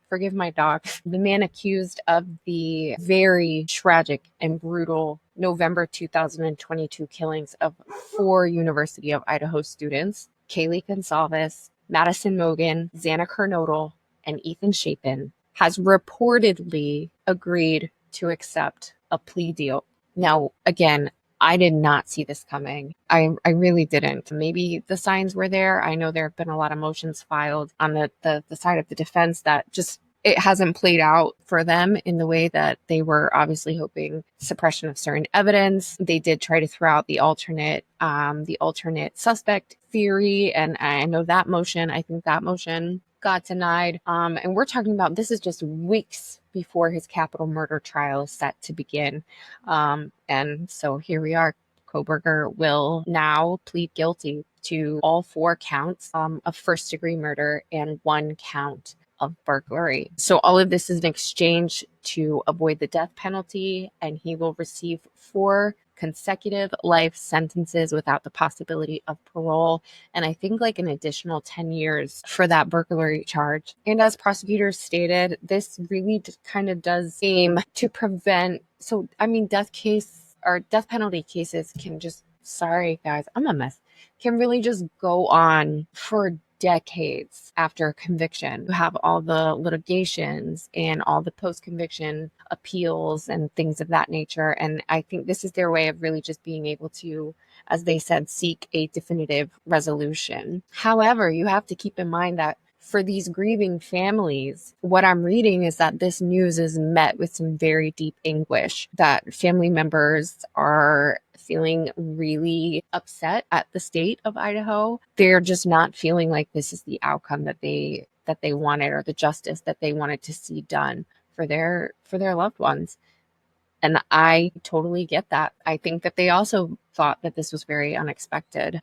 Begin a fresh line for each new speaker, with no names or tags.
forgive my dog, the man accused of the very tragic and brutal November 2022 killings of 4 University of Idaho students, Kaylee Gonsalves, Madison Mogan, Xana Kernodle, and Ethan Chapin, has reportedly agreed to accept a plea deal. Now, again, I did not see this coming. I really didn't. Maybe the signs were there. I know there have been a lot of motions filed on the side of the defense that just it hasn't played out for them in the way that they were obviously hoping. Suppression of certain evidence. They did try to throw out the alternate suspect theory, and I know that motion. I think that motion got denied. And we're talking about this is just weeks before his capital murder trial is set to begin. And so here we are. Kohberger will now plead guilty to all 4 counts of first-degree murder and 1 count of burglary. So all of this is in exchange to avoid the death penalty, and he will receive 4 consecutive life sentences without the possibility of parole, and I think like an additional 10 years for that burglary charge. And as prosecutors stated, this really kind of does aim to prevent, death penalty cases can just, sorry guys, I'm a mess, can really just go on for decades after conviction. You have all the litigations and all the post-conviction appeals and things of that nature. And I think this is their way of really just being able to, as they said, seek a definitive resolution. However, you have to keep in mind that for these grieving families, what I'm reading is that this news is met with some very deep anguish, that family members are feeling really upset at the state of Idaho. They're just not feeling like this is the outcome that they wanted, or the justice that they wanted to see done for their loved ones. And I totally get that. I think that they also thought that this was very unexpected.